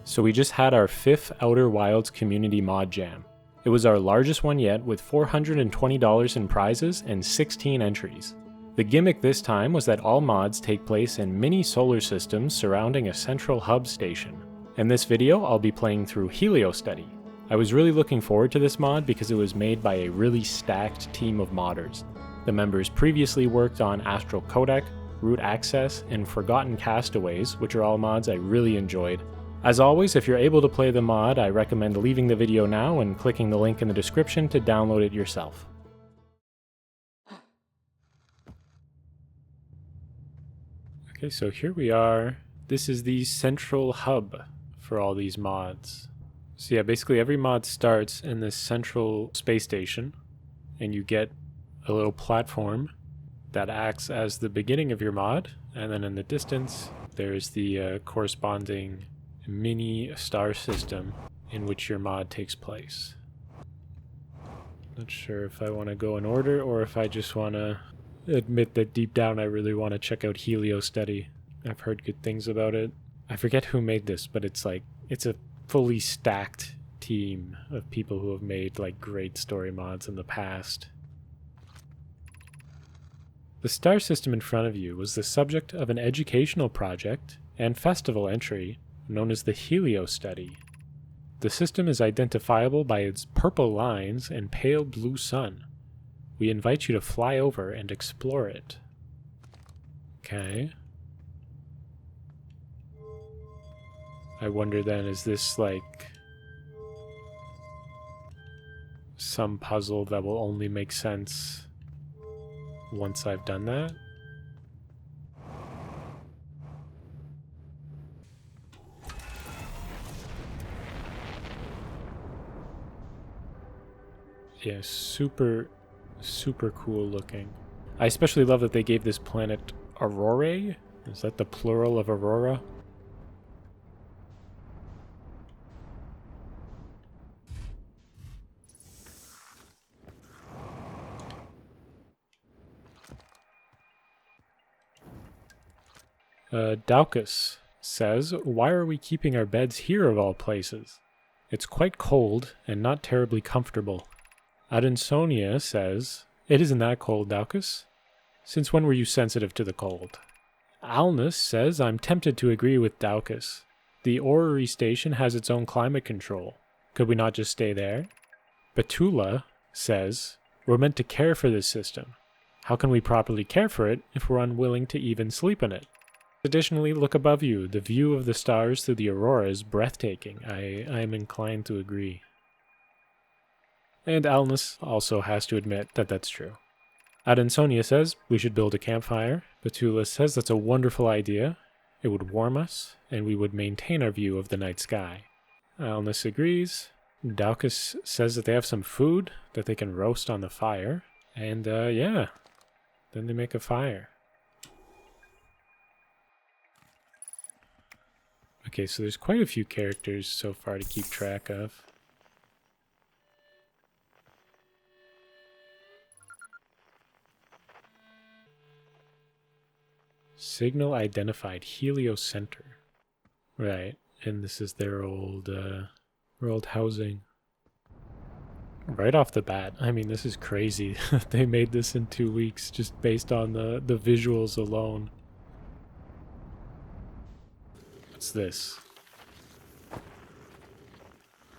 So we just had our 5th Outer Wilds Community Mod Jam. It was our largest one yet, with $420 in prizes and 16 entries. The gimmick this time was that all mods take place in mini solar systems surrounding a central hub station. In this video, I'll be playing through Heliostudy. I was really looking forward to this mod because it was made by a really stacked team of modders. The members previously worked on Astral Codec, Root Access, and Forgotten Castaways, which are all mods I really enjoyed. As always, if you're able to play the mod, I recommend leaving the video now and clicking the link in the description to download it yourself. Okay, so here we are. This is the central hub for all these mods. So yeah, basically every mod starts in this central space station, and you get a little platform that acts as the beginning of your mod, and then in the distance there's the corresponding mini star system in which your mod takes place. Not sure if I want to go in order or if I just want to admit that deep down I really want to check out Heliostudy. I've heard good things about it. I forget who made this, but it's a fully stacked team of people who have made like great story mods in the past. The star system in front of you was the subject of an educational project and festival entry known as the Heliostudy. The system is identifiable by its purple lines and pale blue sun. We invite you to fly over and explore it. Okay. I wonder then, is this like some puzzle that will only make sense once I've done that? Yeah, super cool looking. I especially love that they gave this planet Aurorae. Is that the plural of Aurora? Daucus says, "Why are we keeping our beds here of all places? It's quite cold and not terribly comfortable." Adensonia says, "It isn't that cold, Daucus. Since when were you sensitive to the cold?" Alnus says, "I'm tempted to agree with Daucus. The orrery station has its own climate control. Could we not just stay there?" Betula says, "We're meant to care for this system. How can we properly care for it if we're unwilling to even sleep in it?" Additionally, look above you. The view of the stars through the aurora is breathtaking. I am inclined to agree. And Alnus also has to admit that that's true. Adensonia says we should build a campfire. Betula says that's a wonderful idea. It would warm us, and we would maintain our view of the night sky. Alnus agrees. Daucus says that they have some food that they can roast on the fire. And yeah, then they make a fire. Okay, so there's quite a few characters so far to keep track of. Signal identified, Heliocenter. Right, and this is their old housing. Right off the bat, I mean, this is crazy. They made this in 2 weeks just based on the visuals alone. What's this?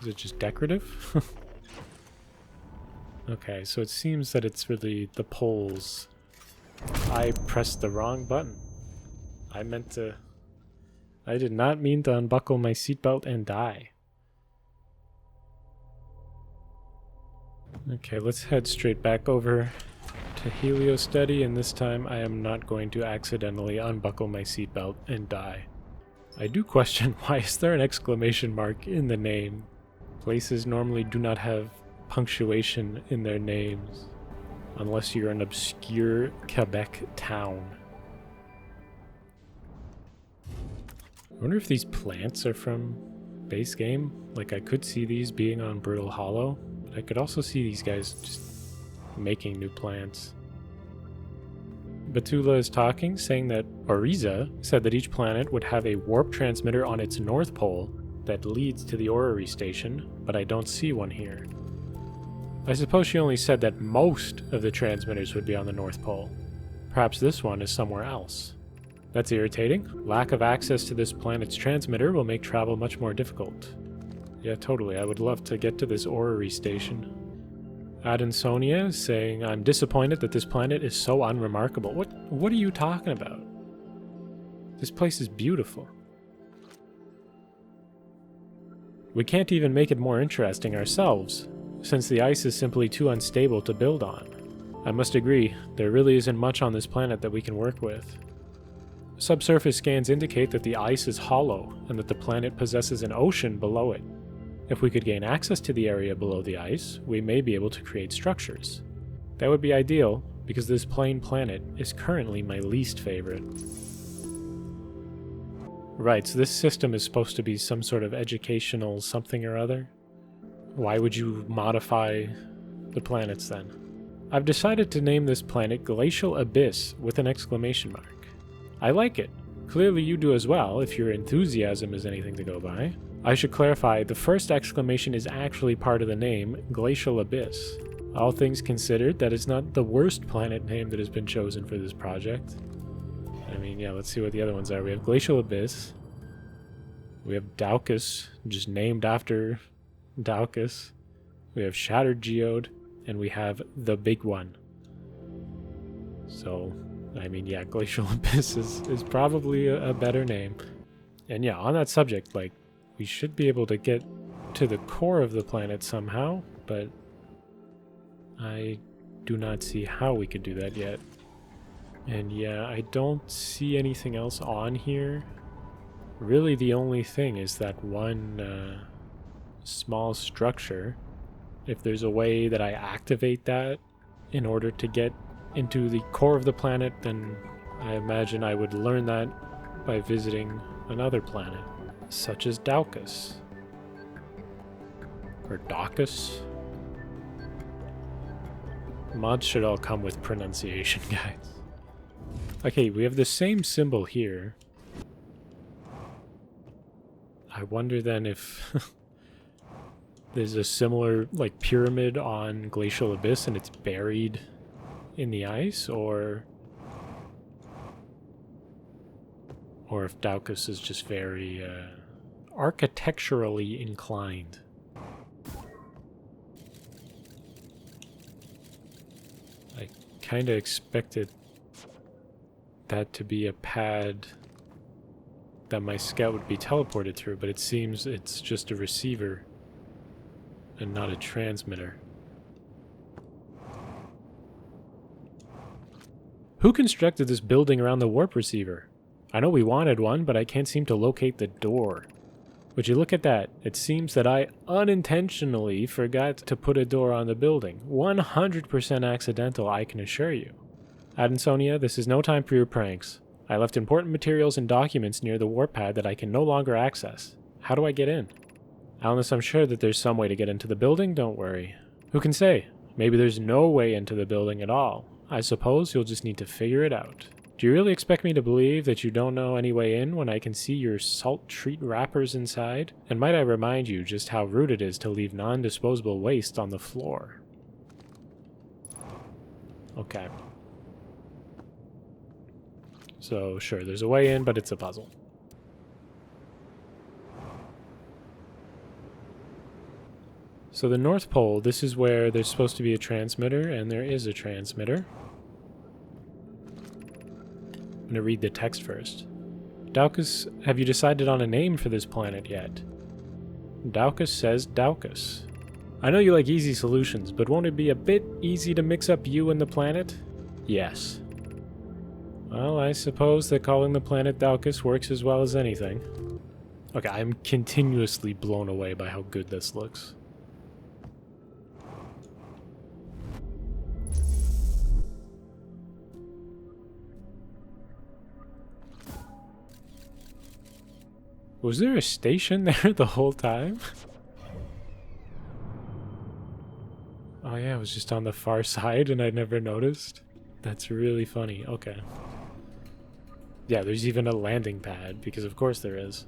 Is it just decorative? Okay, so it seems that it's really the poles. I pressed the wrong button. I did not mean to unbuckle my seatbelt and die. Okay, let's head straight back over to Heliostudy, and this time I am not going to accidentally unbuckle my seatbelt and die. I do question, why is there an exclamation mark in the name? Places normally do not have punctuation in their names, unless you're an obscure Quebec town. I wonder if these plants are from base game. Like, I could see these being on Brittle Hollow, but I could also see these guys just making new plants. Betula is talking, saying that Oriza said that each planet would have a warp transmitter on its north pole that leads to the orrery station, but I don't see one here. I suppose she only said that most of the transmitters would be on the North Pole. Perhaps this one is somewhere else. That's irritating. Lack of access to this planet's transmitter will make travel much more difficult. Yeah, totally. I would love to get to this orrery station. Adansonia is saying, I'm disappointed that this planet is so unremarkable. What are you talking about? This place is beautiful. We can't even make it more interesting ourselves, since the ice is simply too unstable to build on. I must agree, there really isn't much on this planet that we can work with. Subsurface scans indicate that the ice is hollow, and that the planet possesses an ocean below it. If we could gain access to the area below the ice, we may be able to create structures. That would be ideal, because this plain planet is currently my least favorite. Right, so this system is supposed to be some sort of educational something or other? Why would you modify the planets then? I've decided to name this planet Glacial Abyss with an exclamation mark. I like it. Clearly you do as well, if your enthusiasm is anything to go by. I should clarify, the first exclamation is actually part of the name, Glacial Abyss. All things considered, that is not the worst planet name that has been chosen for this project. I mean, yeah, let's see what the other ones are. We have Glacial Abyss. We have Daucus, just named after Daucus. We have Shattered Geode. And we have the big one. So, I mean, yeah, Glacial Abyss is probably a better name. And yeah, on that subject, like, we should be able to get to the core of the planet somehow, but I do not see how we could do that yet. And yeah, I don't see anything else on here. Really, the only thing is that one small structure. If there's a way that I activate that in order to get into the core of the planet, then I imagine I would learn that by visiting another planet, such as Daucus. Or Daucus. Mods should all come with pronunciation guides. Okay, we have the same symbol here. I wonder then if there's a similar, like, pyramid on Glacial Abyss and it's buried in the ice, or if Daucus is just very architecturally inclined. I kind of expected that to be a pad that my scout would be teleported through, but it seems it's just a receiver and not a transmitter. Who constructed this building around the warp receiver? I know we wanted one, but I can't seem to locate the door. Would you look at that? It seems that I unintentionally forgot to put a door on the building. 100% accidental, I can assure you. Adansonia, this is no time for your pranks. I left important materials and documents near the warp pad that I can no longer access. How do I get in? Unless I'm sure that there's some way to get into the building, don't worry. Who can say? Maybe there's no way into the building at all. I suppose you'll just need to figure it out. Do you really expect me to believe that you don't know any way in when I can see your salt treat wrappers inside? And might I remind you just how rude it is to leave non-disposable waste on the floor? Okay. So, sure, there's a way in, but it's a puzzle. So the North Pole, this is where there's supposed to be a transmitter, and there is a transmitter. I'm going to read the text first. Daucus, have you decided on a name for this planet yet? Daucus says Daucus. I know you like easy solutions, but won't it be a bit easy to mix up you and the planet? Yes. Well, I suppose that calling the planet Daucus works as well as anything. Okay, I'm continuously blown away by how good this looks. Was there a station there the whole time? Oh yeah, it was just on the far side and I never noticed. That's really funny. Okay. Yeah, there's even a landing pad, because of course there is.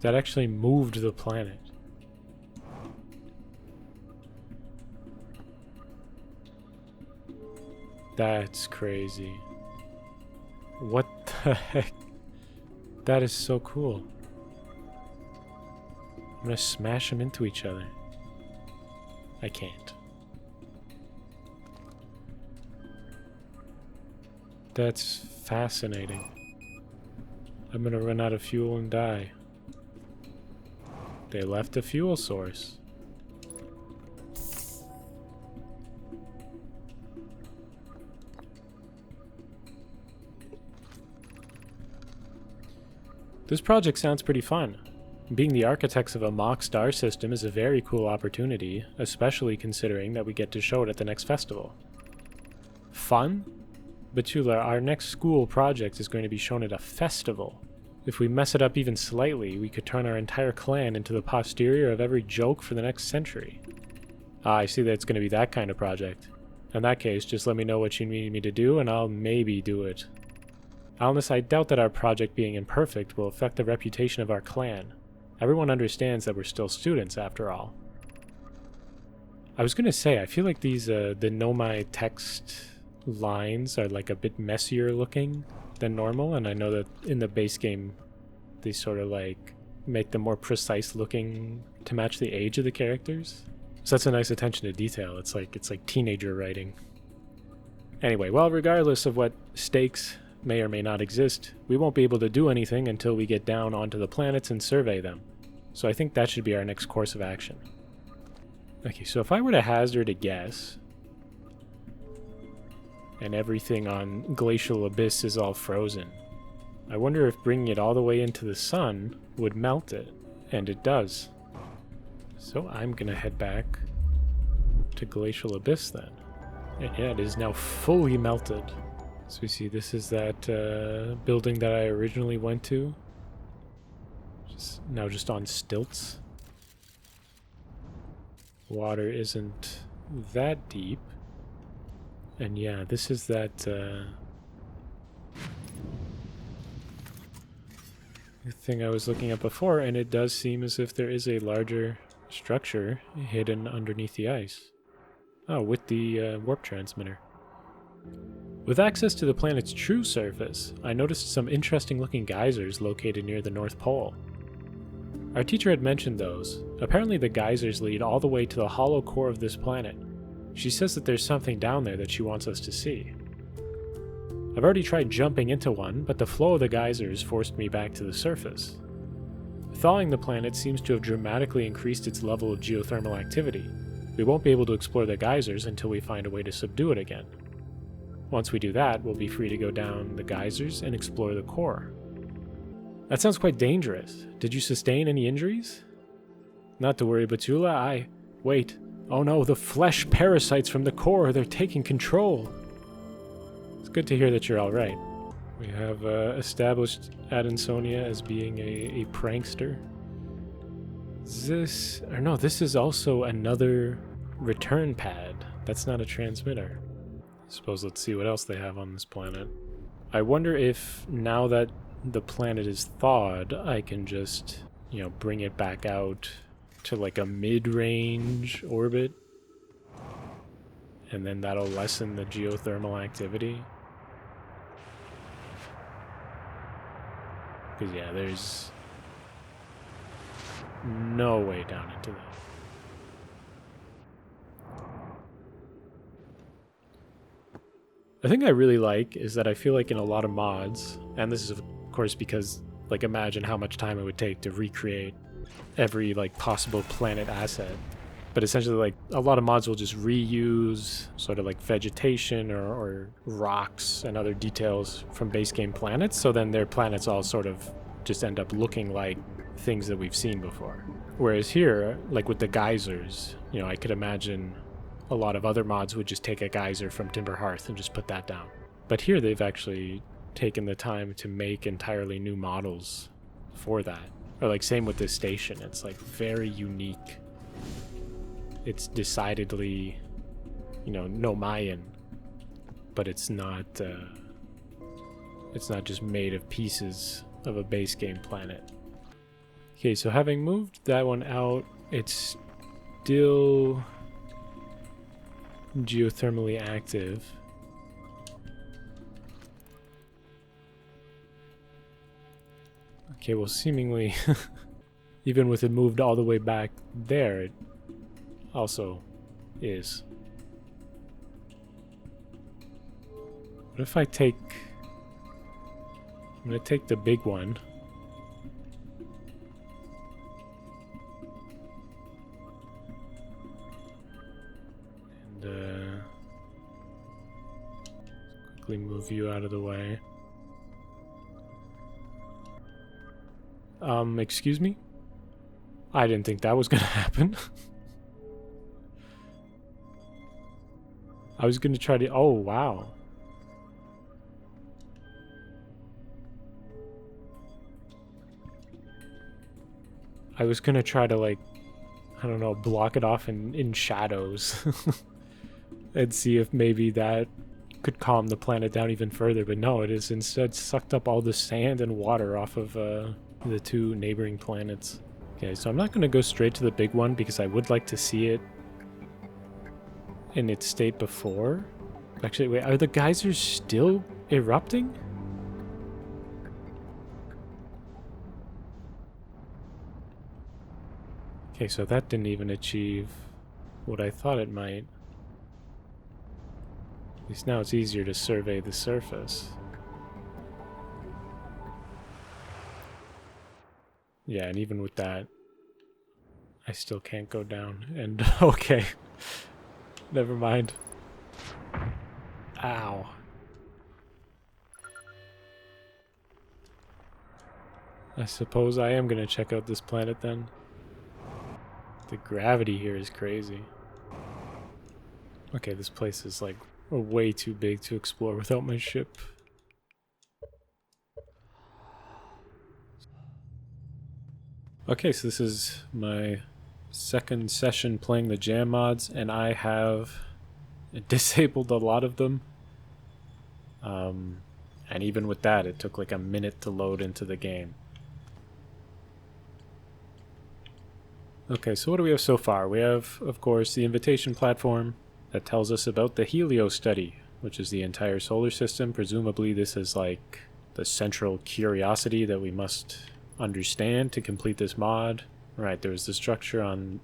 That actually moved the planet. That's crazy. What the heck? That is so cool. I'm gonna smash them into each other. I can't. That's fascinating. I'm gonna run out of fuel and die. They left a fuel source. This project sounds pretty fun. Being the architects of a mock star system is a very cool opportunity, especially considering that we get to show it at the next festival. Fun? Batula, our next school project is going to be shown at a festival. If we mess it up even slightly, we could turn our entire clan into the posterior of every joke for the next century. Ah, I see that it's going to be that kind of project. In that case, just let me know what you need me to do and I'll maybe do it. Honest, I doubt that our project being imperfect will affect the reputation of our clan. Everyone understands that we're still students, after all. I was gonna say, I feel like these, the Nomai text lines are like a bit messier looking than normal, and I know that in the base game, they sort of like make them more precise looking to match the age of the characters. So that's a nice attention to detail. It's like teenager writing. Anyway, well, regardless of what stakes may or may not exist, we won't be able to do anything until we get down onto the planets and survey them. So I think that should be our next course of action. Okay, so if I were to hazard a guess, and everything on Glacial Abyss is all frozen, I wonder if bringing it all the way into the sun would melt it, and it does. So I'm gonna head back to Glacial Abyss then. And yeah, it is now fully melted. So we see this is that building that I originally went to. Now just on stilts. Water isn't that deep. And yeah, this is that thing I was looking at before, and it does seem as if there is a larger structure hidden underneath the ice. Oh, with the warp transmitter. With access to the planet's true surface, I noticed some interesting looking geysers located near the North Pole. Our teacher had mentioned those. Apparently the geysers lead all the way to the hollow core of this planet. She says that there's something down there that she wants us to see. I've already tried jumping into one, but the flow of the geysers forced me back to the surface. Thawing the planet seems to have dramatically increased its level of geothermal activity. We won't be able to explore the geysers until we find a way to subdue it again. Once we do that, we'll be free to go down the geysers and explore the core. That sounds quite dangerous. Did you sustain any injuries? Not to worry, Batula, Wait. Oh no, the flesh parasites from the core, they're taking control. It's good to hear that you're alright. We have established Adansonia as being a prankster. This is also another return pad. That's not a transmitter. Suppose let's see what else they have on this planet. I wonder if now that the planet is thawed, I can just, bring it back out to like a mid-range orbit. And then that'll lessen the geothermal activity. Because yeah, there's no way down into that. The thing I really like is that I feel like in a lot of mods, and this is of course because, imagine how much time it would take to recreate every, possible planet asset. But essentially, a lot of mods will just reuse sort of vegetation or rocks and other details from base game planets, so then their planets all sort of just end up looking like things that we've seen before. Whereas here, with the geysers, I could imagine a lot of other mods would just take a geyser from Timber Hearth and just put that down. But here they've actually taken the time to make entirely new models for that. Or same with this station, it's very unique. It's decidedly, Nomaian, but it's not just made of pieces of a base game planet. Okay, so having moved that one out, it's still geothermally active. Okay, well, seemingly, even with it moved all the way back there, it also is. What if I take... I'm gonna take the big one. And, quickly move you out of the way. Excuse me? I didn't think that was gonna happen. I was gonna try to... Oh, wow. I was gonna try to, like, I don't know, block it off in shadows. And see if maybe that could calm the planet down even further, but no, it has instead sucked up all the sand and water off of the two neighboring planets. Okay, so I'm not going to go straight to the big one because I would like to see it in its state before. Actually, wait, are the geysers still erupting? Okay, so that didn't even achieve what I thought it might. At least now it's easier to survey the surface. Yeah, and even with that, I still can't go down. And okay, never mind. Ow. I suppose I am gonna check out this planet then. The gravity here is crazy. Okay, this place is like way too big to explore without my ship. Okay, so this is my second session playing the jam mods, and I have disabled a lot of them. And even with that, it took like a minute to load into the game. Okay, so what do we have so far? We have, of course, the invitation platform that tells us about the Heliostudy, which is the entire solar system. Presumably this is like the central curiosity that we must understand to complete this mod. Right, there was the structure on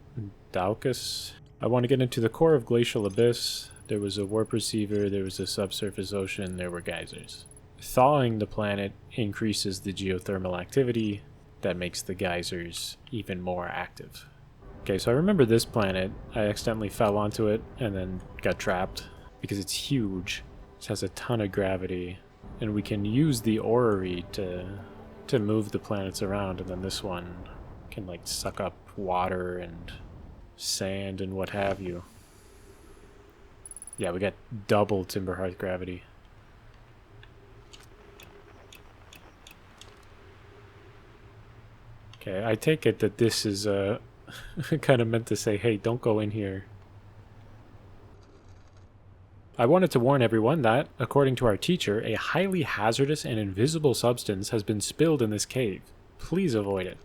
Daucus. I want to get into the core of Glacial Abyss. There was a warp receiver, there was a subsurface ocean, there were geysers. Thawing the planet increases the geothermal activity that makes the geysers even more active. Okay, so I remember this planet. I accidentally fell onto it and then got trapped because it's huge. It has a ton of gravity, and we can use the orrery to move the planets around, and then this one can like suck up water and sand and what have you. Yeah, we got double Timberhearth gravity. Okay, I take it that this is kind of meant to say, hey, don't go in here. I wanted to warn everyone that, according to our teacher, a highly hazardous and invisible substance has been spilled in this cave. Please avoid it.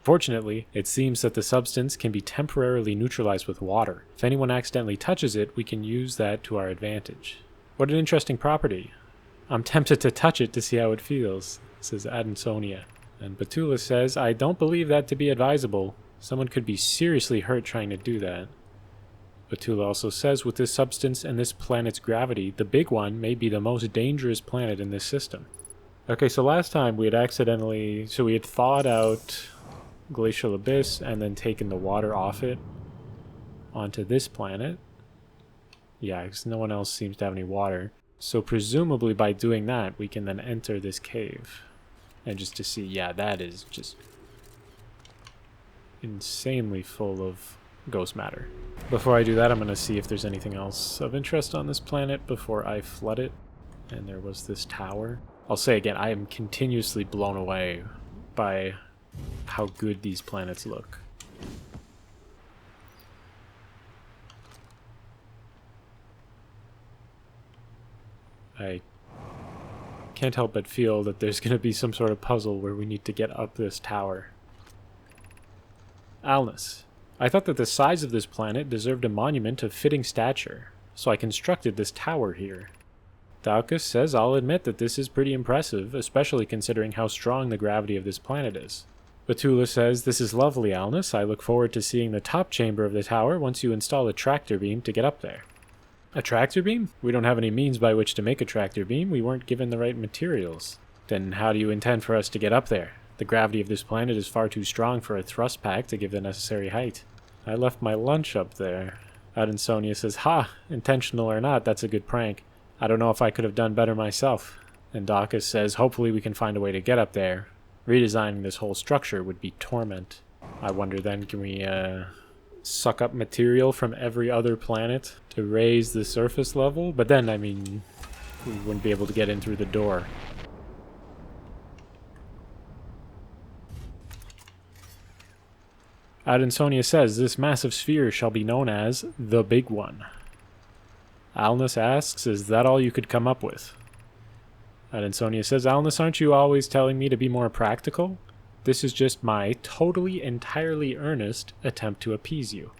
Fortunately, it seems that the substance can be temporarily neutralized with water. If anyone accidentally touches it, we can use that to our advantage. What an interesting property. I'm tempted to touch it to see how it feels, says Adansonia. And Batula says, I don't believe that to be advisable. Someone could be seriously hurt trying to do that. Batula also says, with this substance and this planet's gravity, the big one may be the most dangerous planet in this system. Okay, so last time we had accidentally... So we had thawed out Glacial Abyss and then taken the water off it onto this planet. Yeah, because no one else seems to have any water. So presumably by doing that, we can then enter this cave. And just to see, yeah, that is just insanely full of ghost matter. Before I do that, I'm going to see if there's anything else of interest on this planet before I flood it. And there was this tower. I'll say again, I am continuously blown away by how good these planets look. I can't help but feel that there's going to be some sort of puzzle where we need to get up this tower. Alnus. I thought that the size of this planet deserved a monument of fitting stature, so I constructed this tower here. Daucus says I'll admit that this is pretty impressive, especially considering how strong the gravity of this planet is. Batula says, this is lovely, Alnus. I look forward to seeing the top chamber of the tower once you install a tractor beam to get up there. A tractor beam? We don't have any means by which to make a tractor beam. We weren't given the right materials. Then how do you intend for us to get up there? The gravity of this planet is far too strong for a thrust pack to give the necessary height. I left my lunch up there. Adansonia says, ha! Intentional or not, that's a good prank. I don't know if I could have done better myself. And Daucus says, hopefully we can find a way to get up there. Redesigning this whole structure would be torment. I wonder then, can we suck up material from every other planet to raise the surface level? But then, I mean, we wouldn't be able to get in through the door. Adansonia says, this massive sphere shall be known as the Big One. Alnus asks, is that all you could come up with? Adansonia says, Alnus, aren't you always telling me to be more practical? This is just my entirely earnest attempt to appease you.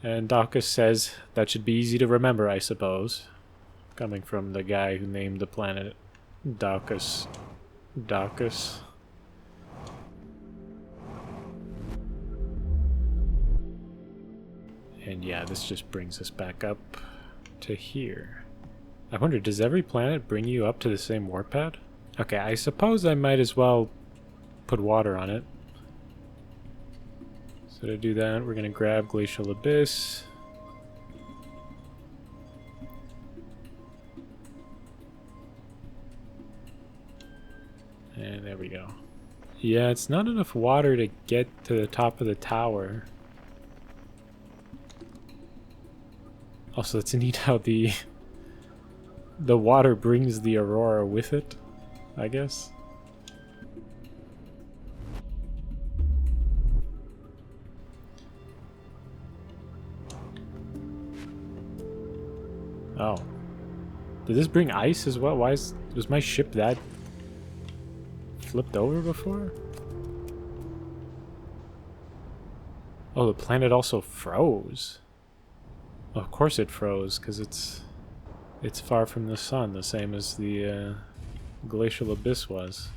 And Daucus says, that should be easy to remember, I suppose. Coming from the guy who named the planet Daucus. Daucus. And yeah, this just brings us back up to here. I wonder, does every planet bring you up to the same warp pad? Okay, I suppose I might as well put water on it. So to do that, we're going to grab Glacial Abyss. And there we go. Yeah, it's not enough water to get to the top of the tower. Also, it's neat how the water brings the aurora with it, I guess. Oh. Did this bring ice as well? Was my ship that flipped over before? Oh, the planet also froze. Of course it froze, because it's far from the sun, the same as the Glacial Abyss was.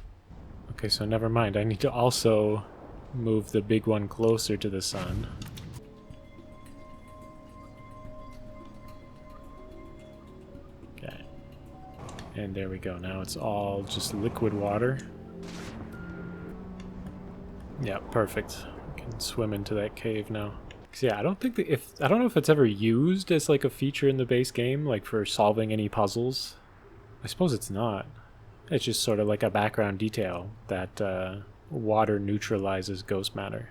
Okay, so never mind. I need to also move the big one closer to the sun. Okay. And there we go. Now it's all just liquid water. Yeah, perfect. We can swim into that cave now. Yeah, I don't think I don't know if it's ever used as like a feature in the base game, like for solving any puzzles. I suppose it's not. It's just sort of like a background detail that water neutralizes ghost matter.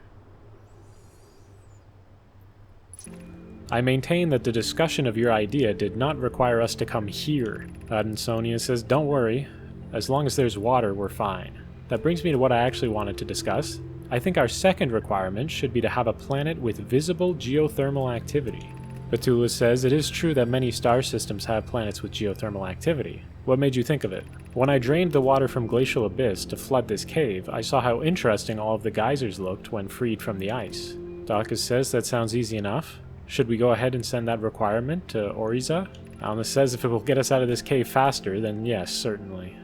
I maintain that the discussion of your idea did not require us to come here. Adansonia says, don't worry. As long as there's water, we're fine. That brings me to what I actually wanted to discuss. I think our second requirement should be to have a planet with visible geothermal activity. Batula says, it is true that many star systems have planets with geothermal activity. What made you think of it? When I drained the water from Glacial Abyss to flood this cave, I saw how interesting all of the geysers looked when freed from the ice. Daucus says, that sounds easy enough. Should we go ahead and send that requirement to Oriza? Alnus says, if it will get us out of this cave faster, then yes, certainly.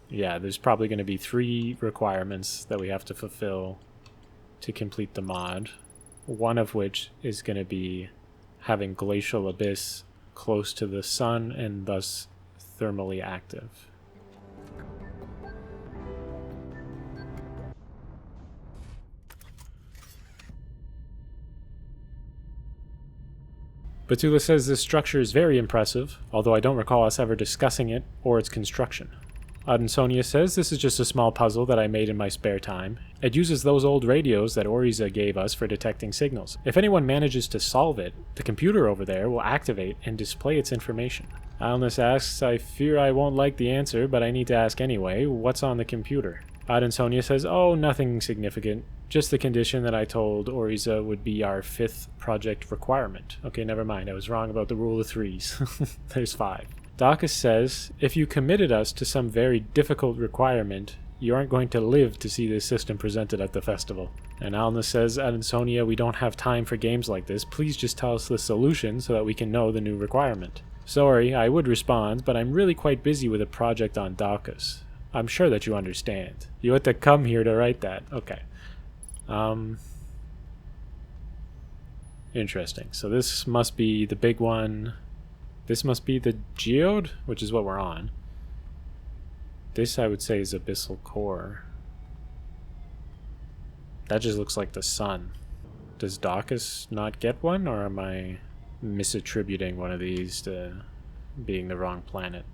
Yeah, there's probably going to be 3 requirements that we have to fulfill to complete the mod. One of which is going to be having Glacial Abyss close to the sun and thus thermally active. Batula says this structure is very impressive, although I don't recall us ever discussing it or its construction. Adansonia says this is just a small puzzle that I made in my spare time. It uses those old radios that Oriza gave us for detecting signals. If anyone manages to solve it, the computer over there will activate and display its information. Alnus asks, I fear I won't like the answer, but I need to ask anyway, what's on the computer? Adansonia says, oh, nothing significant. Just the condition that I told Oriza would be our 5th project requirement. Okay, never mind, I was wrong about the rule of 3s. There's 5. Daucus says, if you committed us to some very difficult requirement, You aren't going to live to see this system presented at the festival. And Alna says, Adansonia, we don't have time for games like this. Please just tell us the solution so that we can know the new requirement. Sorry, I would respond, but I'm really quite busy with a project on Daucus. I'm sure that you understand. You had to come here to write that. Okay. Interesting. So this must be the big one. This must be the geode, which is what we're on. This, I would say, is Abyssal Core. That just looks like the sun. Does Daucus not get one, or am I misattributing one of these to being the wrong planet?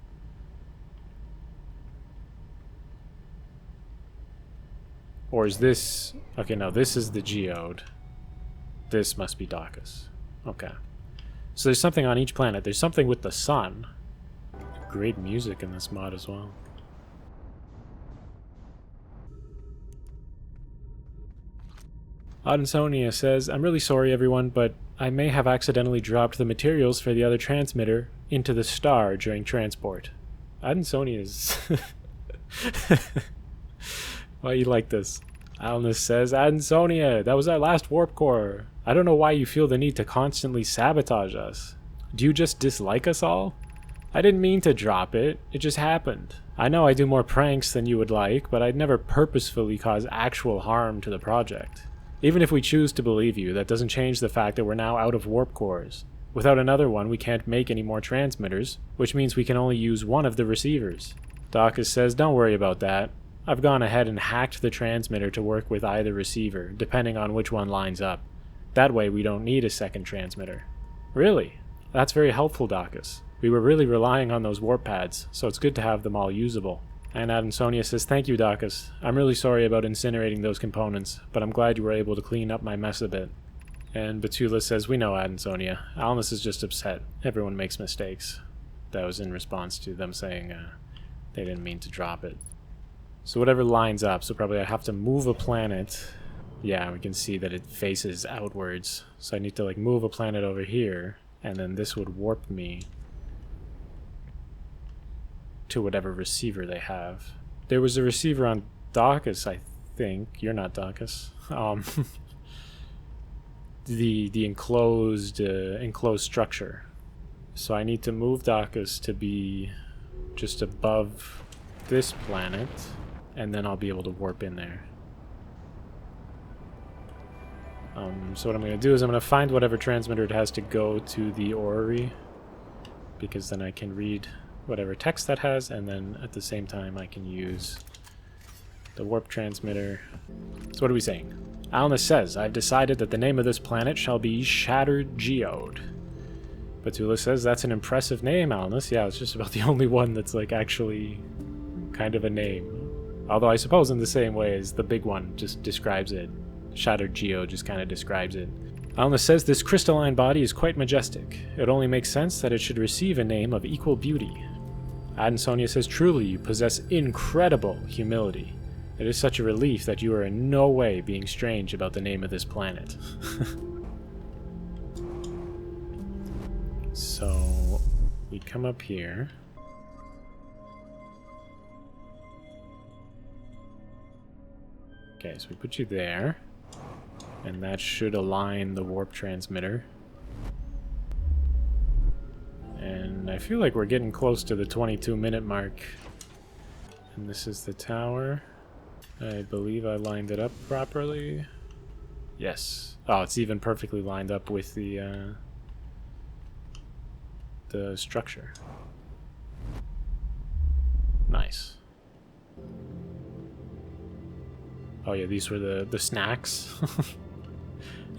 Or is this... Okay, no, this is the geode. This must be Daucus. Okay. So there's something on each planet. There's something with the sun. Great music in this mod as well. Adansonia says, I'm really sorry everyone, but I may have accidentally dropped the materials for the other transmitter into the star during transport. Adansonia's... Why you like this? Alnus says, Adansonia, that was our last warp core. I don't know why you feel the need to constantly sabotage us. Do you just dislike us all? I didn't mean to drop it. It just happened. I know I do more pranks than you would like, but I'd never purposefully cause actual harm to the project. Even if we choose to believe you, that doesn't change the fact that we're now out of warp cores. Without another one, we can't make any more transmitters, which means we can only use one of the receivers. Daucus says, don't worry about that. I've gone ahead and hacked the transmitter to work with either receiver, depending on which one lines up. That way we don't need a second transmitter. Really? That's very helpful, Daucus. We were really relying on those warp pads, so it's good to have them all usable. And Adansonia says, thank you, Daucus. I'm really sorry about incinerating those components, but I'm glad you were able to clean up my mess a bit. And Betula says, we know, Adansonia. Alnus is just upset. Everyone makes mistakes. That was in response to them saying they didn't mean to drop it. So whatever lines up, so probably I have to move a planet. Yeah, we can see that it faces outwards. So I need to like move a planet over here, and then this would warp me to whatever receiver they have. There was a receiver on Daucus, I think. You're not Daucus. The enclosed structure. So I need to move Daucus to be just above this planet, and then I'll be able to warp in there. So what I'm going to do is I'm going to find whatever transmitter it has to go to the orrery, because then I can read whatever text that has, and then at the same time I can use the warp transmitter. So what are we saying? Alnus says, I've decided that the name of this planet shall be Shattered Geode. Betula says, that's an impressive name, Alnus. Yeah, it's just about the only one that's like actually kind of a name. Although I suppose in the same way as the big one just describes it. Shattered Geode just kind of describes it. Alnus says this crystalline body is quite majestic. It only makes sense that it should receive a name of equal beauty. Adansonia says, truly, you possess incredible humility. It is such a relief that you are in no way being strange about the name of this planet. So, we come up here. Okay, so we put you there. And that should align the warp transmitter. And I feel like we're getting close to the 22-minute mark. And this is the tower. I believe I lined it up properly. Yes. Oh, it's even perfectly lined up with the structure. Nice. Oh yeah, these were the snacks.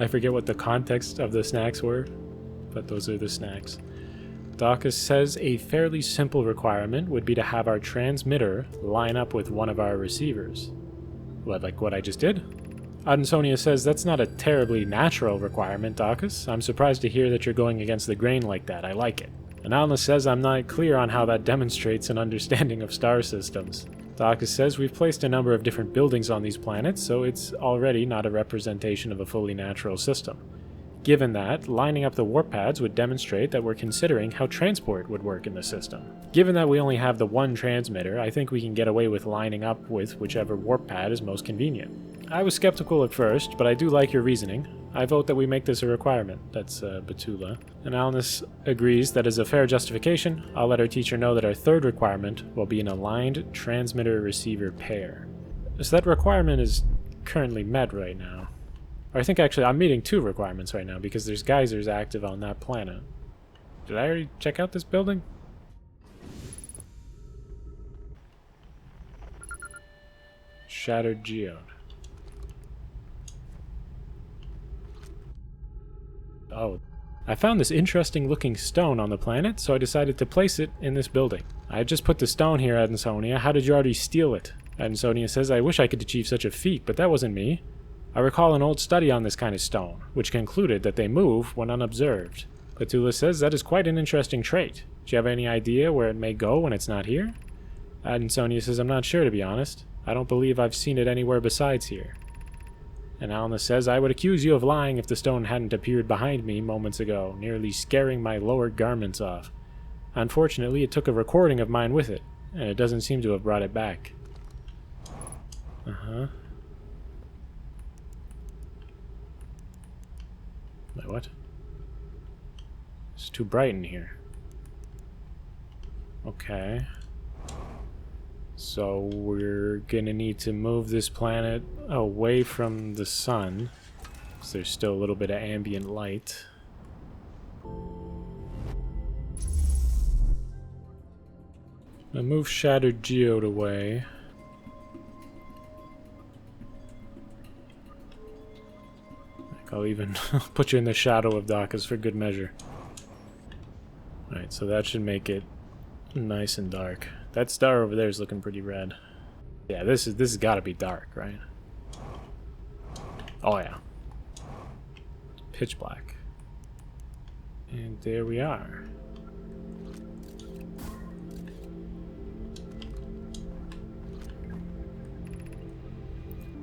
I forget what the context of the snacks were, but those are the snacks. Daucus says a fairly simple requirement would be to have our transmitter line up with one of our receivers. What, like what I just did? Adansonia says that's not a terribly natural requirement, Daucus. I'm surprised to hear that you're going against the grain like that. I like it. And Alnus says I'm not clear on how that demonstrates an understanding of star systems. Daucus says we've placed a number of different buildings on these planets, so it's already not a representation of a fully natural system. Given that, lining up the warp pads would demonstrate that we're considering how transport would work in the system. Given that we only have the one transmitter, I think we can get away with lining up with whichever warp pad is most convenient. I was skeptical at first, but I do like your reasoning. I vote that we make this a requirement. That's Batula. And Alnus agrees that as a fair justification, I'll let our teacher know that our third requirement will be an aligned transmitter-receiver pair. So that requirement is currently met right now. Or I think actually I'm meeting two requirements right now because there's geysers active on that planet. Did I already check out this building? Shattered geode. Oh. I found this interesting looking stone on the planet, so I decided to place it in this building. I had just put the stone here, Adansonia. How did you already steal it? Adansonia says, I wish I could achieve such a feat, but that wasn't me. I recall an old study on this kind of stone, which concluded that they move when unobserved. Batula says that is quite an interesting trait. Do you have any idea where it may go when it's not here? Adansonia says, I'm not sure, to be honest. I don't believe I've seen it anywhere besides here. And Alna says, I would accuse you of lying if the stone hadn't appeared behind me moments ago, nearly scaring my lower garments off. Unfortunately, it took a recording of mine with it, and it doesn't seem to have brought it back. Uh-huh. Wait, what? It's too bright in here. Okay. So we're gonna need to move this planet away from the sun, because there's still a little bit of ambient light. I'll move Shattered Geode away. I'll even put you in the shadow of Dacus for good measure. Alright, so that should make it nice and dark. That star over there is looking pretty red. Yeah, this has got to be dark, right? Oh yeah. Pitch black. And there we are.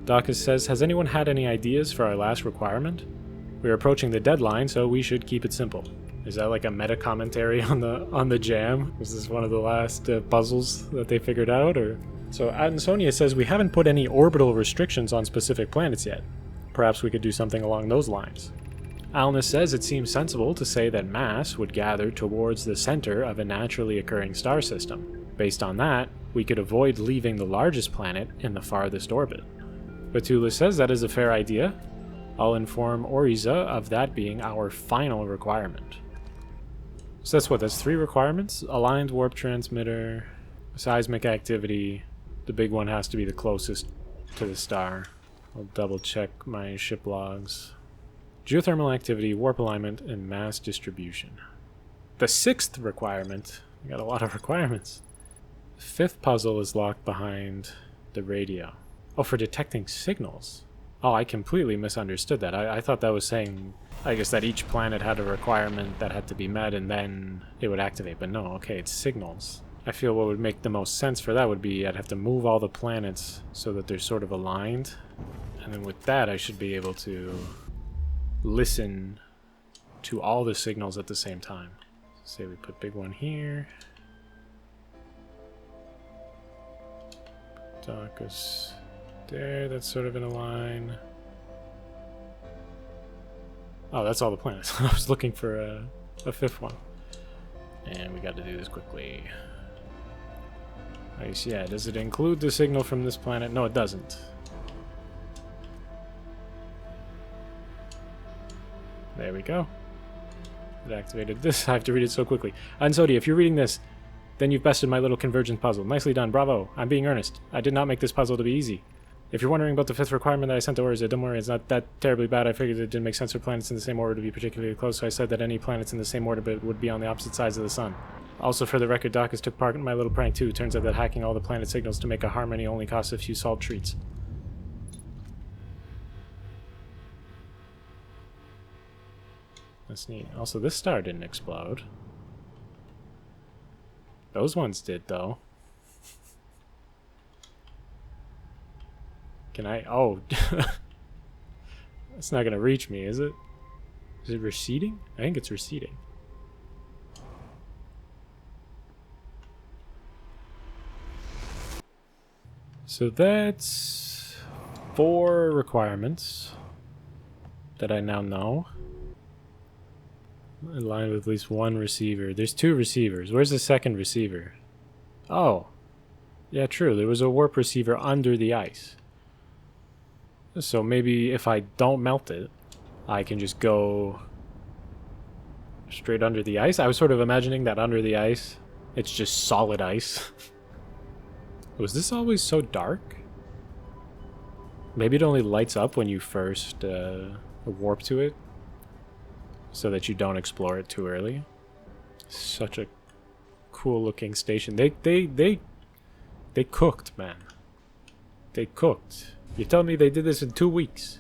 Dacus says, has anyone had any ideas for our last requirement? We're approaching the deadline, so we should keep it simple. Is that like a meta commentary on the jam? Was this one of the last puzzles that they figured out, or? So Adansonia says we haven't put any orbital restrictions on specific planets yet. Perhaps we could do something along those lines. Alnus says it seems sensible to say that mass would gather towards the center of a naturally occurring star system. Based on that, we could avoid leaving the largest planet in the farthest orbit. Batula says that is a fair idea. I'll inform Oriza of that being our final requirement. So that's 3 requirements? Aligned warp transmitter, seismic activity. The big one has to be the closest to the star. I'll double check my ship logs. Geothermal activity, warp alignment, and mass distribution. The 6th requirement. We got a lot of requirements. The 5th puzzle is locked behind the radio. Oh, for detecting signals. Oh, I completely misunderstood that. I thought that was saying, I guess, that each planet had a requirement that had to be met and then it would activate. But no, okay, it's signals. I feel what would make the most sense for that would be I'd have to move all the planets so that they're sort of aligned. And then with that, I should be able to listen to all the signals at the same time. Say we put big one here. Dacus there, that's sort of in a line. Oh, that's all the planets. I was looking for a 5th one. And we got to do this quickly. Nice, yeah, does it include the signal from this planet? No, it doesn't. There we go. It activated this. I have to read it so quickly. Ansodi, if you're reading this, then you've bested my little convergence puzzle. Nicely done, bravo. I'm being earnest. I did not make this puzzle to be easy. If you're wondering about the 5th requirement that I sent to Oriza, don't worry, it's not that terribly bad. I figured it didn't make sense for planets in the same orbit to be particularly close, so I said that any planets in the same orbit would be on the opposite sides of the sun. Also, for the record, Dacus took part in my little prank too. Turns out that hacking all the planet signals to make a harmony only costs a few salt treats. That's neat. Also, this star didn't explode. Those ones did, though. Can I? Oh. It's not gonna reach me, is it? Is it receding? I think it's receding. So that's 4 requirements that I now know. Aligned with at least 1 receiver. There's 2 receivers. Where's the second receiver? Oh. Yeah, true. There was a warp receiver under the ice. So maybe if I don't melt it, I can just go straight under the ice. I was sort of imagining that under the ice, it's just solid ice. Was this always so dark? Maybe it only lights up when you first warp to it, so that you don't explore it too early. Such a cool looking station. They cooked, man. They cooked. You tell me they did this in 2 weeks.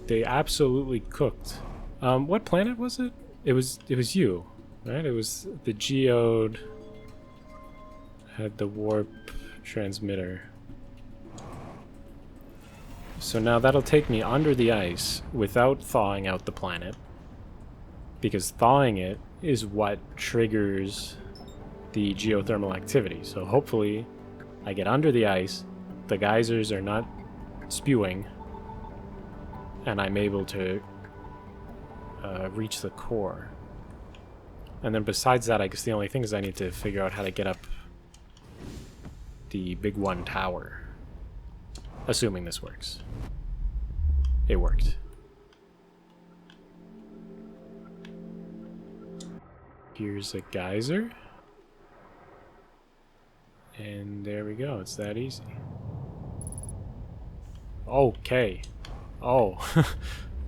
They absolutely cooked. What planet was it? It was you, right? It was the geode had the warp transmitter. So now that'll take me under the ice without thawing out the planet, because thawing it is what triggers the geothermal activity. So hopefully I get under the ice, the geysers are not spewing, and I'm able to reach the core. And then besides that, I guess the only thing is I need to figure out how to get up the big 1 tower. Assuming this works. It worked. Here's a geyser. And there we go. It's that easy. Okay. Oh.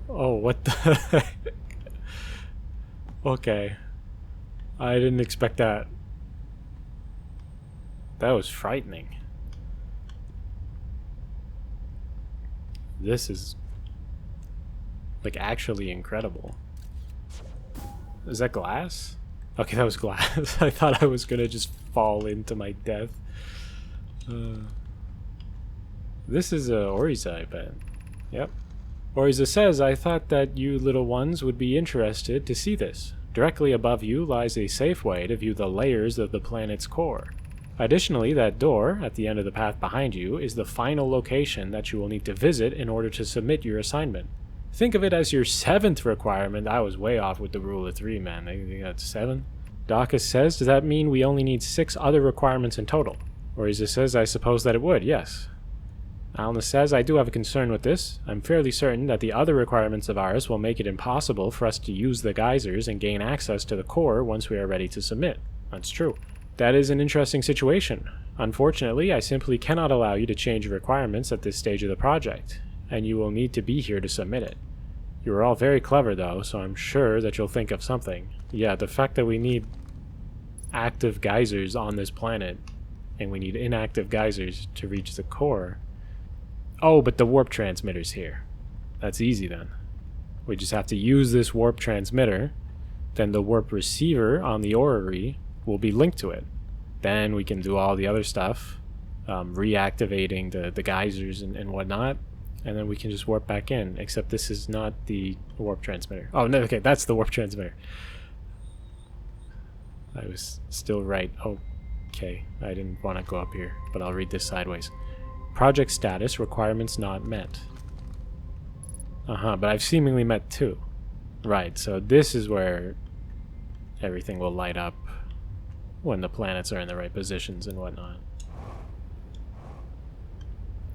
Oh, what the heck? Okay. I didn't expect that. That was frightening. This is like actually incredible. Is that glass? Okay, that was glass. I thought I was gonna just fall into my death. This is Oriza, I bet. Yep. Oriza says, I thought that you little ones would be interested to see this. Directly above you lies a safe way to view the layers of the planet's core. Additionally, that door, at the end of the path behind you, is the final location that you will need to visit in order to submit your assignment. Think of it as your 7th requirement. I was way off with the rule of 3, man. I think that's 7. Dawkins says, does that mean we only need 6 other requirements in total? Oriza says, I suppose that it would, yes. Alna says, I do have a concern with this. I'm fairly certain that the other requirements of ours will make it impossible for us to use the geysers and gain access to the core once we are ready to submit. That's true. That is an interesting situation. Unfortunately, I simply cannot allow you to change your requirements at this stage of the project, and you will need to be here to submit it. You are all very clever, though, so I'm sure that you'll think of something. Yeah, the fact that we need active geysers on this planet, and we need inactive geysers to reach the core. Oh, but the warp transmitter's here. That's easy then. We just have to use this warp transmitter, then the warp receiver on the orrery will be linked to it. Then we can do all the other stuff, reactivating the geysers and whatnot, and then we can just warp back in, except this is not the warp transmitter. Oh, no, okay, that's the warp transmitter. I was still right. Okay, I didn't want to go up here, but I'll read this sideways. Project status, requirements not met. But I've seemingly met 2. Right, so this is where everything will light up when the planets are in the right positions and whatnot.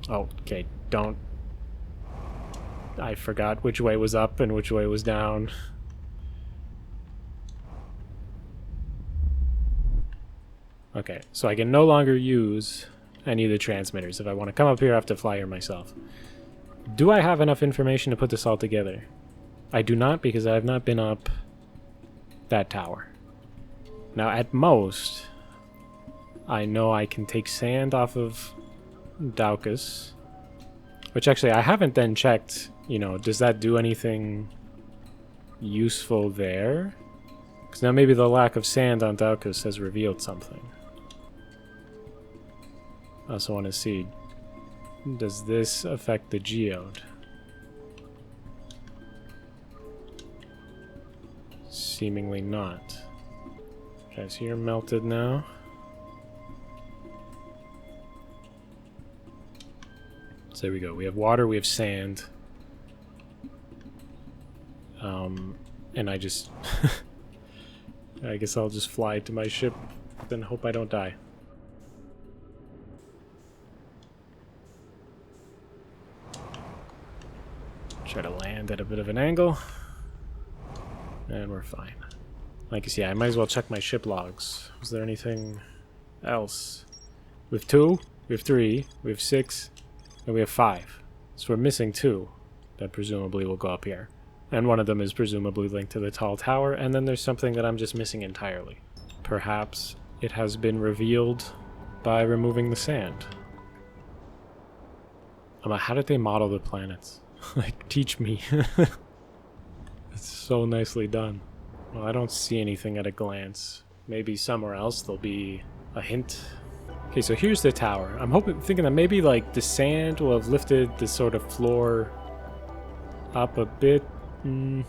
Oh, okay, don't... I forgot which way was up and which way was down. Okay, so I can no longer use any of the transmitters. If I want to come up here, I have to fly here myself. Do I have enough information to put this all together? I do not, because I have not been up that tower. Now, at most, I know I can take sand off of Daukus, which actually I haven't then checked, you know, does that do anything useful there? Because now maybe the lack of sand on Daukus has revealed something. I also want to see, does this affect the geode? seemingly not. Okay, so you're melted now. So there we go. We have water, we have sand. And I just... I guess I'll just fly to my ship and hope I don't die. Try to land at a bit of an angle. And we're fine. Like you see, I might as well check my ship logs. Was there anything else? We have 2, we have 3, we have 6, and we have 5. So we're missing 2 that presumably will go up here. And one of them is presumably linked to the tall tower, and then there's something that I'm just missing entirely. Perhaps it has been revealed by removing the sand. How did they model the planets? Like, teach me. It's so nicely done. Well, I don't see anything at a glance. Maybe somewhere else there'll be a hint. Okay, so here's the tower. I'm thinking that maybe like the sand will have lifted the sort of floor up a bit. I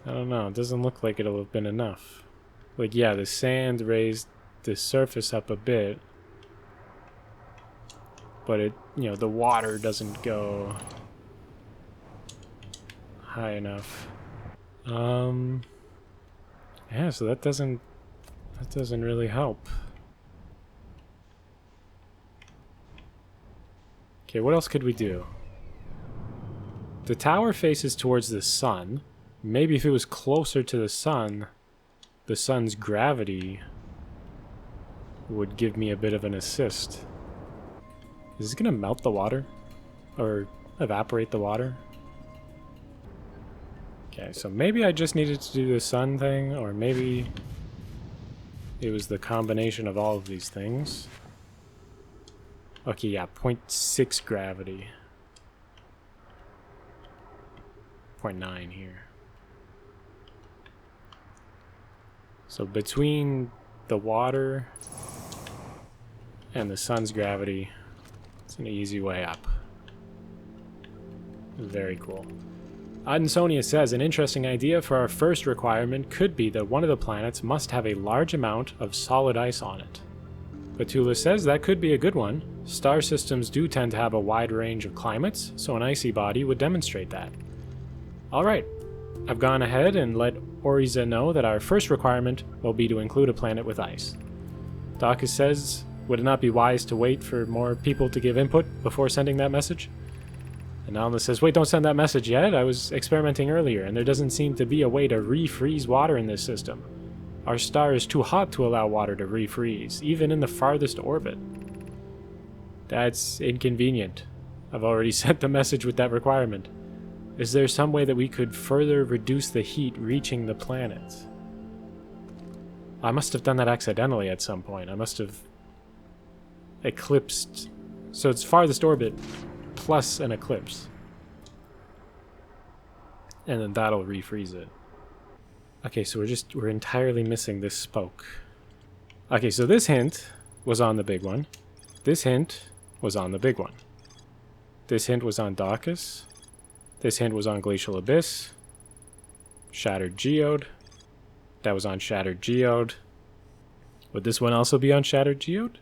don't know. It doesn't look like it'll have been enough. Like, yeah, the sand raised the surface up a bit. But it, you know, the water doesn't go high enough. Yeah, so that doesn't really help. Okay, what else could we do? The tower faces towards the sun. Maybe if it was closer to the sun's gravity would give me a bit of an assist. Is this gonna melt the water? Or evaporate the water? Okay, so maybe I just needed to do the sun thing, or maybe it was the combination of all of these things. Okay, yeah, 0.6 gravity. 0.9 here. So between the water and the sun's gravity, it's an easy way up. Very cool. Adensonia says an interesting idea for our first requirement could be that one of the planets must have a large amount of solid ice on it. Batula says that could be a good one. Star systems do tend to have a wide range of climates, so an icy body would demonstrate that. Alright, I've gone ahead and let Oriza know that our first requirement will be to include a planet with ice. Dawkins says, would it not be wise to wait for more people to give input before sending that message? And Alma says, wait, don't send that message yet. I was experimenting earlier, and there doesn't seem to be a way to refreeze water in this system. Our star is too hot to allow water to refreeze, even in the farthest orbit. That's inconvenient. I've already sent the message with that requirement. Is there some way that we could further reduce the heat reaching the planet? I must have done that accidentally at some point. I must have eclipsed. So it's farthest orbit plus an eclipse. And then that'll refreeze it. Okay, so we're entirely missing this spoke. Okay, so this hint was on the big one. This hint was on the big one. This hint was on Dawkins. This hint was on Glacial Abyss. Shattered Geode. That was on Shattered Geode. Would this one also be on Shattered Geode?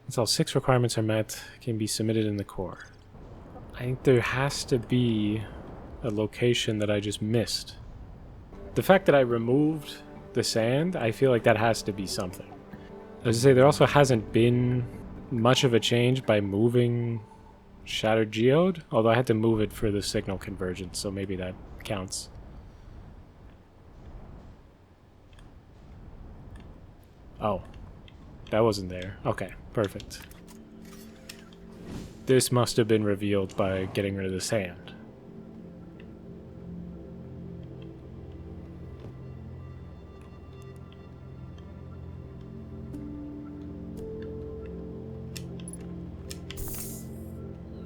Once all 6 requirements are met, it can be submitted in the core. I think there has to be a location that I just missed. The fact that I removed the sand, I feel like that has to be something. As I say, there also hasn't been much of a change by moving Shattered Geode, although I had to move it for the signal convergence, so maybe that counts. Oh, that wasn't there. Okay, perfect. This must have been revealed by getting rid of the sand.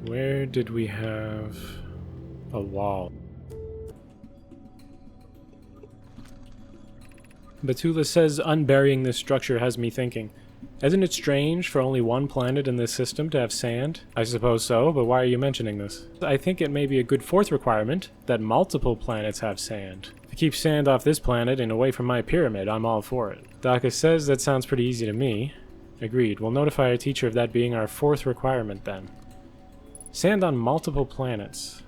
Where did we have a wall? Batula says unburying this structure has me thinking. Isn't it strange for only one planet in this system to have sand? I suppose so, but why are you mentioning this? I think it may be a good 4th requirement that multiple planets have sand. keep sand off this planet and away from my pyramid, I'm all for it. Daka says that sounds pretty easy to me. Agreed. We'll notify our teacher of that being our 4th requirement then. Sand on multiple planets.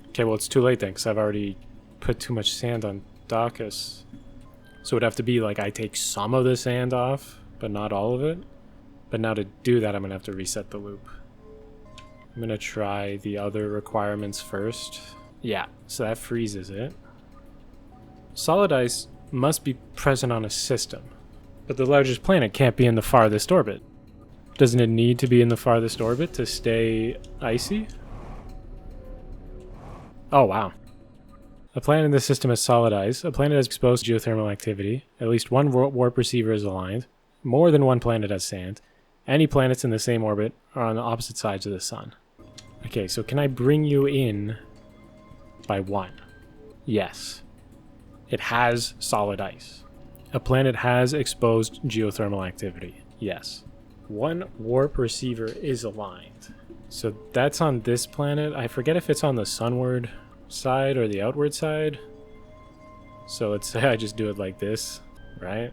Okay, well it's too late then, because I've already put too much sand on Dacus. So it'd have to be like I take some of the sand off, but not all of it. But now to do that, I'm going to have to reset the loop. I'm going to try the other requirements first. Yeah, so that freezes it. Solid ice must be present on a system, but the largest planet can't be in the farthest orbit. Doesn't it need to be in the farthest orbit to stay icy? Oh, wow. A planet in this system has solid ice. A planet has exposed geothermal activity. At least one warp receiver is aligned. More than one planet has sand. Any planets in the same orbit are on the opposite sides of the sun. Okay, so can I bring you in by 1? Yes. It has solid ice. A planet has exposed geothermal activity. Yes. One warp receiver is aligned. So that's on this planet. I forget if it's on the sunward side or the outward side. So let's say I just do it like this, right? It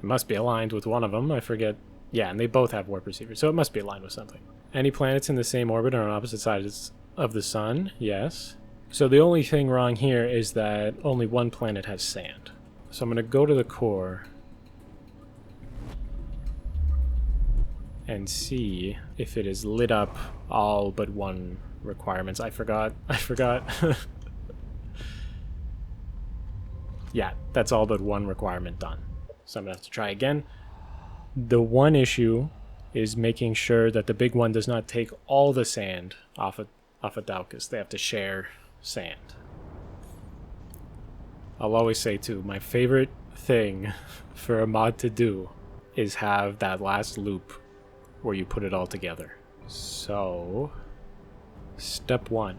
must be aligned with one of them. I forget. Yeah, and they both have warp receivers, so it must be aligned with something. Any planets in the same orbit are on opposite sides of the sun? Yes. So the only thing wrong here is that only one planet has sand. So I'm going to go to the core and see if it is lit up all but one requirements. I forgot. Yeah, that's all but one requirement done. So I'm going to have to try again. The one issue is making sure that the big one does not take all the sand off of Daucus. They have to share sand. I'll always say too, my favorite thing for a mod to do is have that last loop where you put it all together. So, step 1.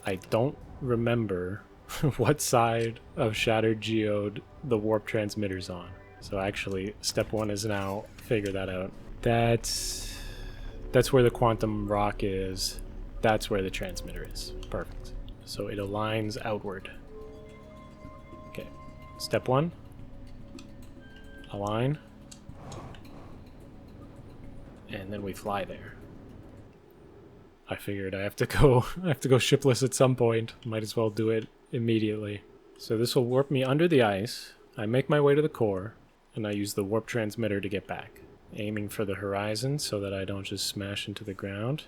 I don't remember what side of Shattered Geode the warp transmitter's on. So actually, step 1 is now figure that out. That's where the quantum rock is. That's where the transmitter is. Perfect. So it aligns outward. Okay. Step 1. Align. And then we fly there. I figured I have to go shipless at some point. Might as well do it immediately. So this will warp me under the ice. I make my way to the core, and I use the warp transmitter to get back. Aiming for the horizon so that I don't just smash into the ground.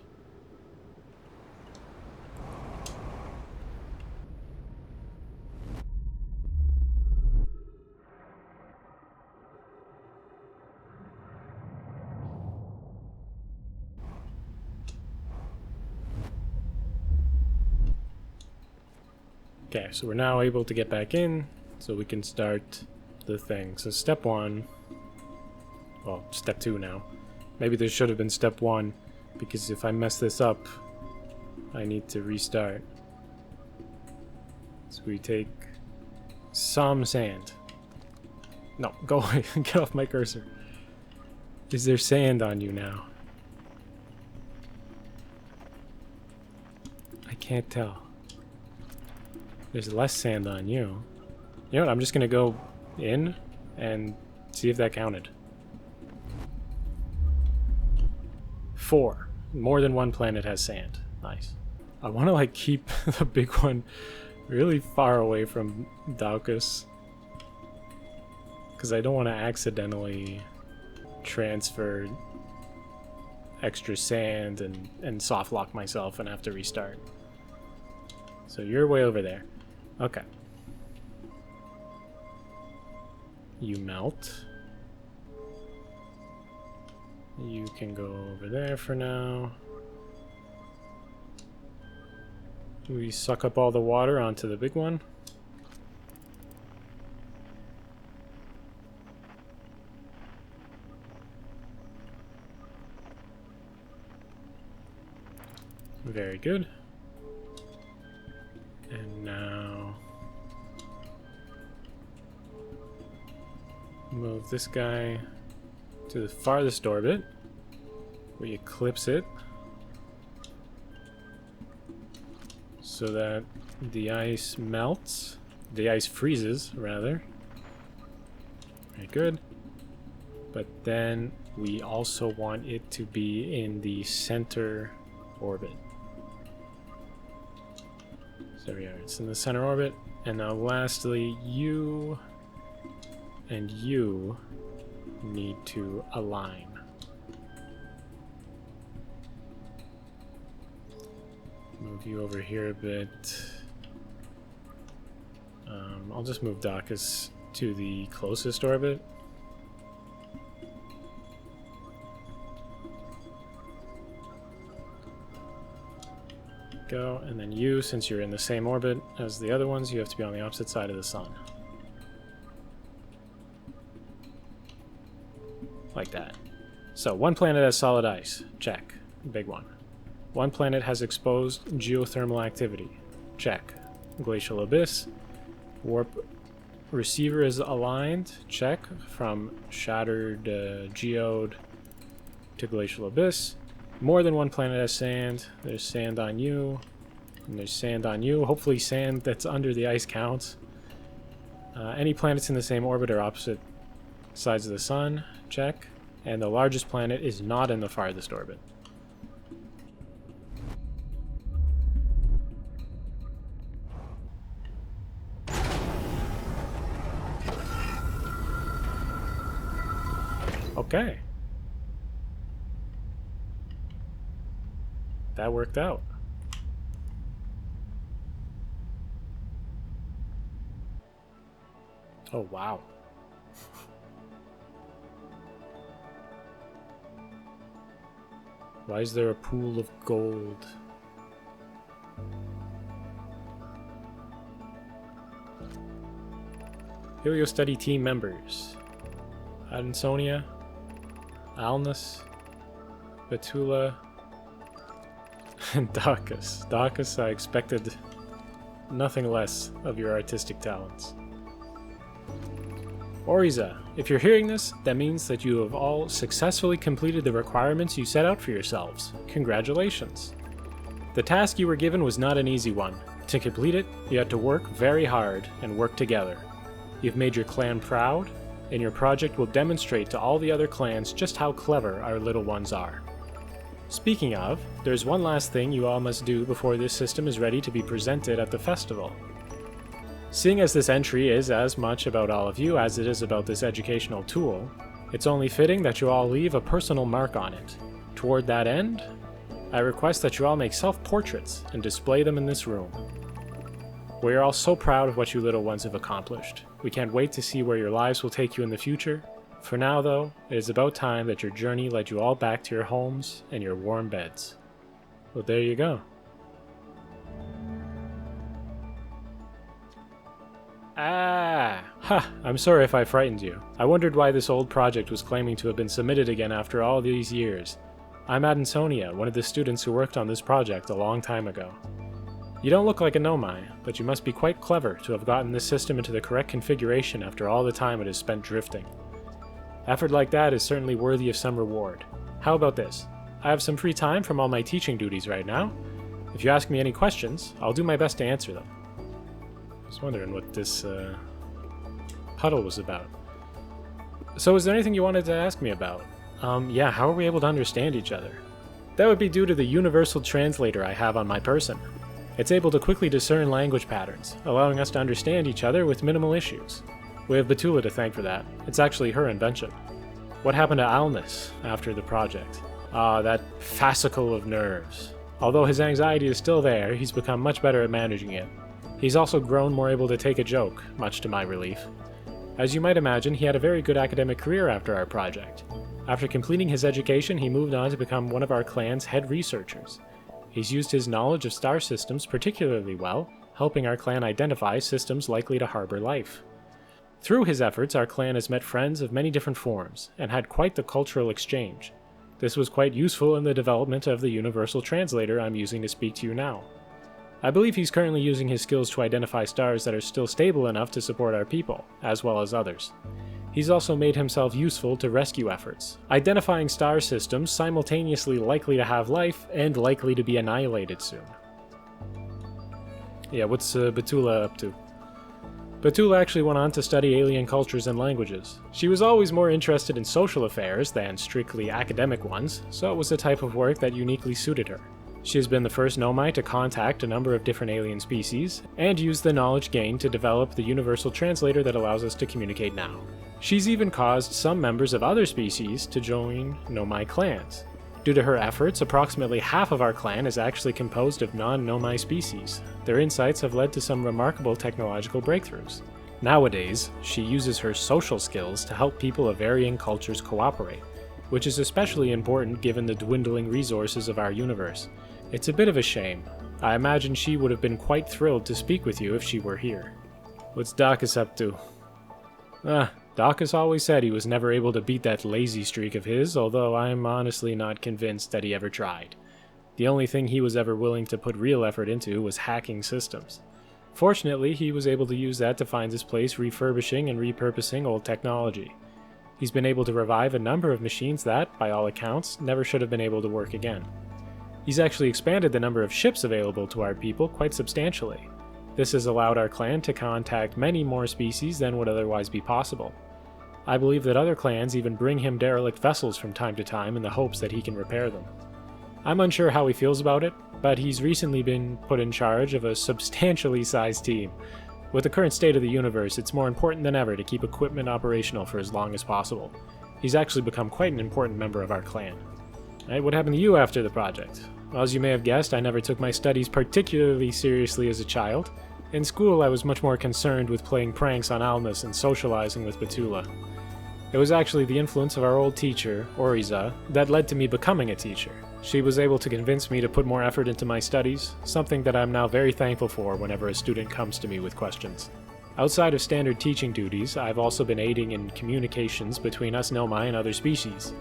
Okay, so we're now able to get back in, so we can start the thing. So step 1, well, step 2 now. Maybe there should have been step 1, because if I mess this up, I need to restart. So we take some sand. No, go away. Get off my cursor. Is there sand on you now? I can't tell. There's less sand on you. You know what? I'm just gonna go in and see if that counted. 4. More than one planet has sand. Nice. I want to like keep the big one really far away from Daucus, because I don't want to accidentally transfer extra sand and soft lock myself and have to restart. So you're way over there. Okay. You melt. You can go over there for now. We suck up all the water onto the big one. Very good. And now move this guy to the farthest orbit. We eclipse it so that the ice melts The ice freezes, rather. Very good. But then we also want it to be in the center orbit. So there we are. It's in the center orbit. And now lastly, you and you need to align. Move you over here a bit. I'll just move Dacus to the closest orbit. Go, and then you, since you're in the same orbit as the other ones, you have to be on the opposite side of the sun. Like that. So, one planet has solid ice. Check. Big one. One planet has exposed geothermal activity. Check. Glacial abyss. Warp receiver is aligned. Check. From shattered geode to glacial abyss. More than one planet has sand. There's sand on you. And there's sand on you. Hopefully sand that's under the ice counts. Any planets in the same orbit or opposite sides of the sun. Check. And the largest planet is not in the farthest orbit. Okay. That worked out. Oh, wow. Why is there a pool of gold? Heliostudy team members. Adansonia, Alnus, Betula, and Dacus. Dacus, I expected nothing less of your artistic talents. Oriza, if you're hearing this, that means that you have all successfully completed the requirements you set out for yourselves. Congratulations. The task you were given was not an easy one. To complete it, you had to work very hard and work together. You've made your clan proud, and your project will demonstrate to all the other clans just how clever our little ones are. Speaking of, there's one last thing you all must do before this system is ready to be presented at the festival. Seeing as this entry is as much about all of you as it is about this educational tool, it's only fitting that you all leave a personal mark on it. Toward that end, I request that you all make self-portraits and display them in this room. We are all so proud of what you little ones have accomplished. We can't wait to see where your lives will take you in the future. For now, though, it is about time that your journey led you all back to your homes and your warm beds. Well, there you go. I'm sorry if I frightened you. I wondered why this old project was claiming to have been submitted again after all these years. I'm Adansonia, one of the students who worked on this project a long time ago. You don't look like a Nomai, but you must be quite clever to have gotten this system into the correct configuration after all the time it has spent drifting. Effort like that is certainly worthy of some reward. How about this? I have some free time from all my teaching duties right now. If you ask me any questions, I'll do my best to answer them. I was wondering what this puddle was about. So is there anything you wanted to ask me about? Yeah, how are we able to understand each other? That would be due to the universal translator I have on my person. It's able to quickly discern language patterns, allowing us to understand each other with minimal issues. We have Betula to thank for that. It's actually her invention. What happened to Alnus after the project? That fascicle of nerves. Although his anxiety is still there, he's become much better at managing it. He's also grown more able to take a joke, much to my relief. As you might imagine, he had a very good academic career after our project. After completing his education, he moved on to become one of our clan's head researchers. He's used his knowledge of star systems particularly well, helping our clan identify systems likely to harbor life. Through his efforts, our clan has met friends of many different forms, and had quite the cultural exchange. This was quite useful in the development of the universal translator I'm using to speak to you now. I believe he's currently using his skills to identify stars that are still stable enough to support our people, as well as others. He's also made himself useful to rescue efforts, identifying star systems simultaneously likely to have life and likely to be annihilated soon. Yeah, what's Betula up to? Betula actually went on to study alien cultures and languages. She was always more interested in social affairs than strictly academic ones, so it was a type of work that uniquely suited her. She has been the first Nomai to contact a number of different alien species, and use the knowledge gained to develop the universal translator that allows us to communicate now. She's even caused some members of other species to join Nomai clans. Due to her efforts, approximately half of our clan is actually composed of non-Nomai species. Their insights have led to some remarkable technological breakthroughs. Nowadays, she uses her social skills to help people of varying cultures cooperate, which is especially important given the dwindling resources of our universe. It's a bit of a shame. I imagine she would have been quite thrilled to speak with you if she were here. What's Dacus up to? Dacus always said he was never able to beat that lazy streak of his, although I'm honestly not convinced that he ever tried. The only thing he was ever willing to put real effort into was hacking systems. Fortunately, he was able to use that to find his place refurbishing and repurposing old technology. He's been able to revive a number of machines that, by all accounts, never should have been able to work again. He's actually expanded the number of ships available to our people quite substantially. This has allowed our clan to contact many more species than would otherwise be possible. I believe that other clans even bring him derelict vessels from time to time in the hopes that he can repair them. I'm unsure how he feels about it, but he's recently been put in charge of a substantially sized team. With the current state of the universe, it's more important than ever to keep equipment operational for as long as possible. He's actually become quite an important member of our clan. Right, what happened to you after the project? Well, as you may have guessed, I never took my studies particularly seriously as a child. In school, I was much more concerned with playing pranks on Almas and socializing with Betula. It was actually the influence of our old teacher, Oriza, that led to me becoming a teacher. She was able to convince me to put more effort into my studies, something that I'm now very thankful for whenever a student comes to me with questions. Outside of standard teaching duties, I've also been aiding in communications between us Nomai and other species.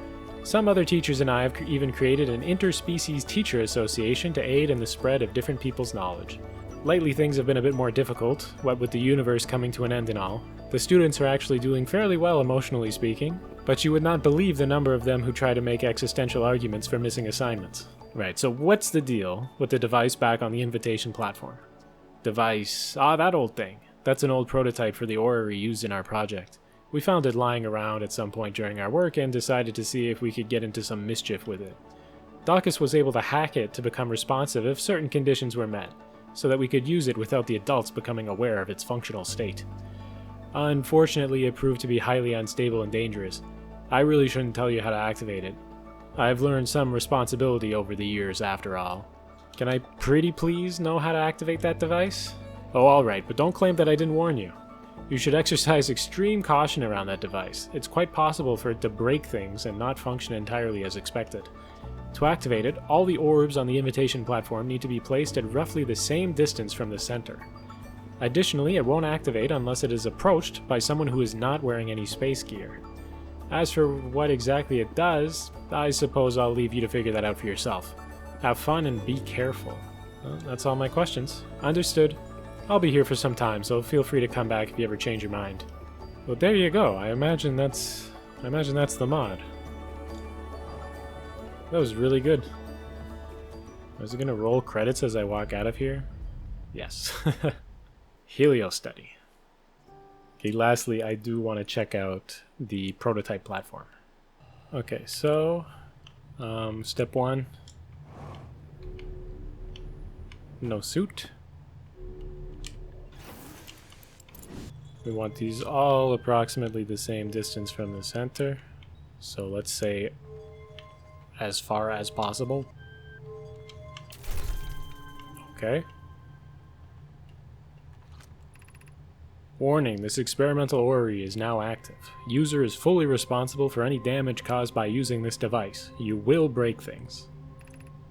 Some other teachers and I have even created an interspecies teacher association to aid in the spread of different people's knowledge. Lately things have been a bit more difficult, what with the universe coming to an end and all. The students are actually doing fairly well emotionally speaking, but you would not believe the number of them who try to make existential arguments for missing assignments. Right, so what's the deal with the device back on the invitation platform? Device, that old thing. That's an old prototype for the orrery used in our project. We found it lying around at some point during our work and decided to see if we could get into some mischief with it. Dacus was able to hack it to become responsive if certain conditions were met, so that we could use it without the adults becoming aware of its functional state. Unfortunately, it proved to be highly unstable and dangerous. I really shouldn't tell you how to activate it. I've learned some responsibility over the years after all. Can I pretty please know how to activate that device? Oh, alright, but don't claim that I didn't warn you. You should exercise extreme caution around that device. It's quite possible for it to break things and not function entirely as expected. To activate it, all the orbs on the invitation platform need to be placed at roughly the same distance from the center. Additionally, it won't activate unless it is approached by someone who is not wearing any space gear. As for what exactly it does, I suppose I'll leave you to figure that out for yourself. Have fun and be careful. Well, that's all my questions. Understood. I'll be here for some time, so feel free to come back if you ever change your mind. Well, there you go. I imagine that's the mod. That was really good. Is it gonna roll credits as I walk out of here? Yes. Heliostudy. Okay, lastly, I do want to check out the prototype platform. Okay, so step 1. No suit. We want these all approximately the same distance from the center. So let's say as far as possible. Okay. Warning, this experimental orrery is now active. User is fully responsible for any damage caused by using this device. You will break things.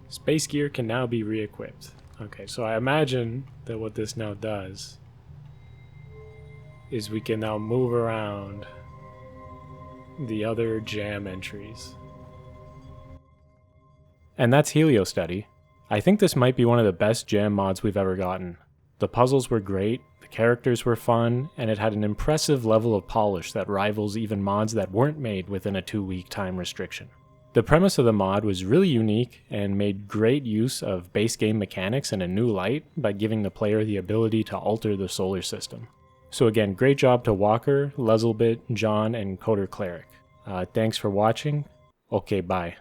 Space gear can now be re-equipped. Okay, so I imagine that what this now does is we can now move around the other jam entries. And that's Heliostudy. I think this might be one of the best jam mods we've ever gotten. The puzzles were great, the characters were fun, and it had an impressive level of polish that rivals even mods that weren't made within a 2-week time restriction. The premise of the mod was really unique and made great use of base game mechanics in a new light by giving the player the ability to alter the solar system. So again, great job to Walker, Lezelbit, John, and Coder Cleric. Thanks for watching. Okay, bye.